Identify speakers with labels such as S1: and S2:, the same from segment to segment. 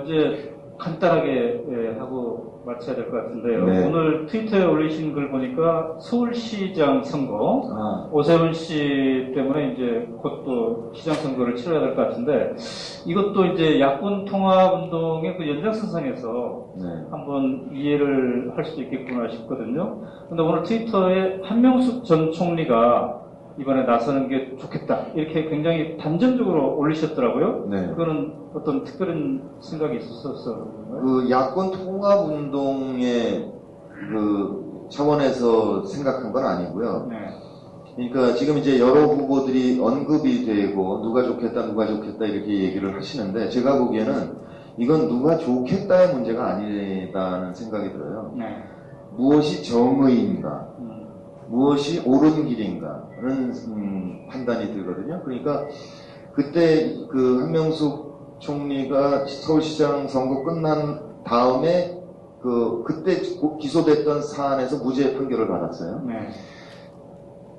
S1: 이제 간단하게 하고 마쳐야 될 것 같은데요.
S2: 네.
S1: 오늘 트위터에 올리신 글 보니까 서울시장 선거, 오세훈 씨 때문에 이제 곧 또 시장 선거를 치러야 될 것 같은데, 이것도 이제 야권 통합 운동의 그 연장선상에서 한번 이해를 할 수도 있겠구나 싶거든요. 근데 오늘 트위터에 한명숙 전 총리가 이번에 나서는 게 좋겠다, 이렇게 굉장히 단전적으로 올리셨더라고요.
S2: 네.
S1: 그거는 어떤 특별한 생각이 있었어요?
S2: 그 야권 통합 운동의 그 차원에서 생각한 건 아니고요.
S1: 네.
S2: 그러니까 지금 이제 여러 후보들이 언급이 되고 누가 좋겠다 이렇게 얘기를 하시는데, 제가 보기에는 이건 누가 좋겠다의 문제가 아니다는 생각이 들어요.
S1: 네.
S2: 무엇이 정의인가, 무엇이 옳은 길인가는 판단이 들거든요. 그러니까 그때 그 한명숙 총리가 서울시장 선거 끝난 다음에 그때 기소됐던 사안에서 무죄 판결을 받았어요.
S1: 네.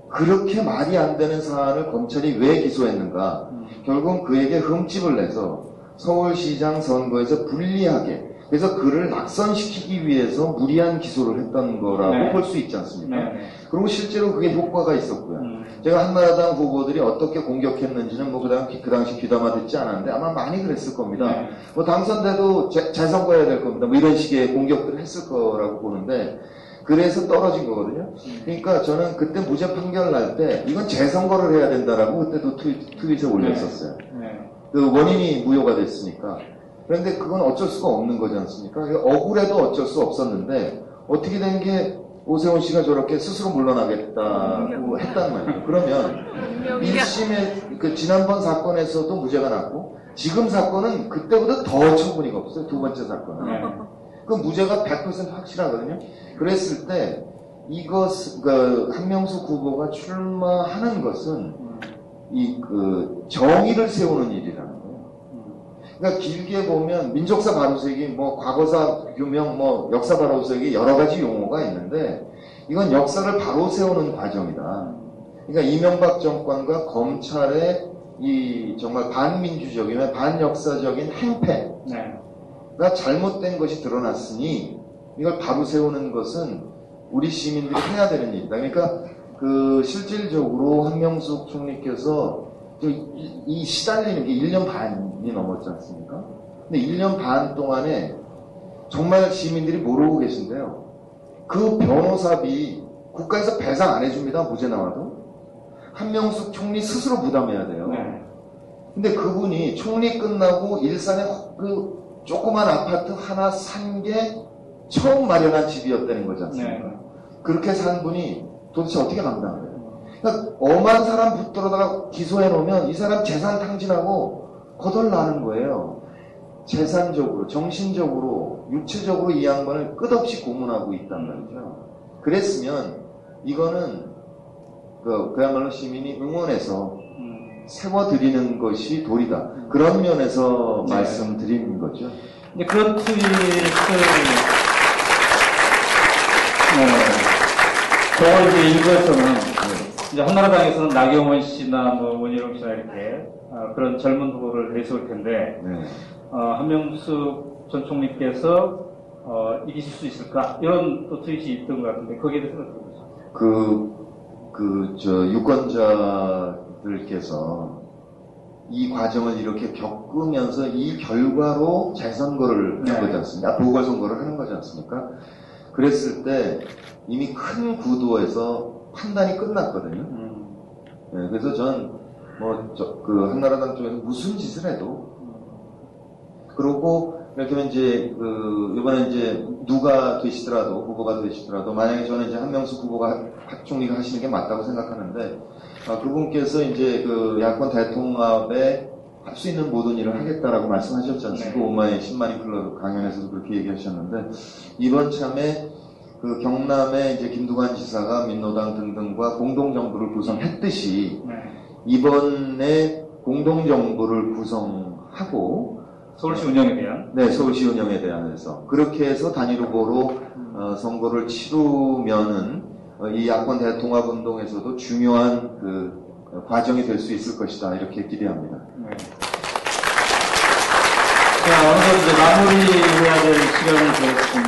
S2: 그렇게 말이 안 되는 사안을 검찰이 왜 기소했는가? 결국은 그에게 흠집을 내서 서울시장 선거에서 불리하게, 그래서 그를 낙선시키기 위해서 무리한 기소를 했던 거라고
S1: 네.
S2: 볼 수 있지 않습니까?
S1: 네.
S2: 그리고 실제로 그게 효과가 있었고요. 제가 한나라당 후보들이 어떻게 공격했는지는 그 당시 귀담아 듣지 않았는데 아마 많이 그랬을 겁니다.
S1: 네.
S2: 뭐 당선돼도 재선거해야 될 겁니다. 뭐 이런 식의 공격들을 했을 거라고 보는데, 그래서 떨어진 거거든요. 그러니까 저는 그때 무죄 판결 날 때 이건 재선거를 해야 된다라고 그때도 트윗에 올렸었어요.
S1: 네.
S2: 그 원인이 무효가 됐으니까. 그런데 그건 어쩔 수가 없는 거지 않습니까? 억울해도 어쩔 수 없었는데 어떻게 된 게 오세훈 씨가 저렇게 스스로 물러나겠다고 했단 말이에요. 그러면 1심에 그 지난번 사건에서도 무죄가 났고 지금 사건은 그때보다 더 처분이가 없어요. 두 번째 사건은.
S1: 네.
S2: 그 무죄가 100% 확실하거든요. 그랬을 때 한명숙 후보가 출마하는 것은 정의를 세우는 일이라는 거예요. 그러니까 길게 보면 민족사 바로세기, 뭐 과거사 규명, 뭐 역사 바로세기 여러 가지 용어가 있는데 이건 역사를 바로 세우는 과정이다. 그러니까 이명박 정권과 검찰의 이 정말 반민주적이며 반역사적인 행패가 잘못된 것이 드러났으니 이걸 바로 세우는 것은 우리 시민들이 해야 되는 일이다. 그러니까 실질적으로 한명숙 총리께서 이 시달리는 게 1년 반이 넘었지 않습니까? 근데 1년 반 동안에 정말 시민들이 모르고 계신데요. 그 변호사비 국가에서 배상 안 해줍니다. 무죄 나와도. 한명숙 총리 스스로 부담해야 돼요. 근데 그분이 총리 끝나고 일산에 그 조그만 아파트 하나 산 게 처음 마련한 집이었다는 거지 않습니까? 그렇게 산 분이 도대체 어떻게 감당해요? 그러니까 엄한 사람 붙들어다가 기소해 놓으면 이 사람 재산 탕진하고 거덜나는 거예요. 재산적으로, 정신적으로, 육체적으로 이 양반을 끝없이 고문하고 있단 말이죠. 그랬으면 이거는 그야말로 시민이 응원해서 세워드리는 것이 도리다. 그런 면에서 말씀드리는 거죠.
S1: 이제 그런 트윗을 저 이제 일부에서는 이제 한나라당에서는 나경원 씨나 뭐 원희룡 씨나 이렇게 그런 젊은 후보를 내세울 텐데 한명숙 전 총리께서 이기실 수 있을까? 이런 또 트윗이 있던 것 같은데 거기에 대해서 어떻게 보세요?
S2: 유권자들께서 이 과정을 이렇게 겪으면서 이 결과로 재선거를 하는 거지 않습니까? 보궐선거를 하는 거지 않습니까? 그랬을 때 이미 큰 구도에서 판단이 끝났거든요. 그래서 전 한나라당 쪽에서 무슨 짓을 해도 그러고 이렇게 이제 이번에 이제 누가 되시더라도 후보가 되시더라도 만약에 저는 이제 한명숙 후보가 총리가 하시는 게 맞다고 생각하는데 그분께서 이제 야권 대통합에 할 수 있는 모든 일을 하겠다라고 말씀하셨지 않습니까? 오마이 10만인 클럽 강연에서도 그렇게 얘기하셨는데 이번 참에 경남에 이제 김두관 지사가 민노당 등등과 공동정부를 구성했듯이 이번에 공동정부를 구성하고
S1: 서울시 운영에 대한?
S2: 네, 서울시 운영에 대해서 그렇게 해서 단일 후보로 선거를 치르면은 이 야권 대통합 운동에서도 중요한 과정이 될 수 있을 것이다 이렇게 기대합니다.
S1: 자, 어느덧 이제 마무리해야 될 시간이 되었습니다.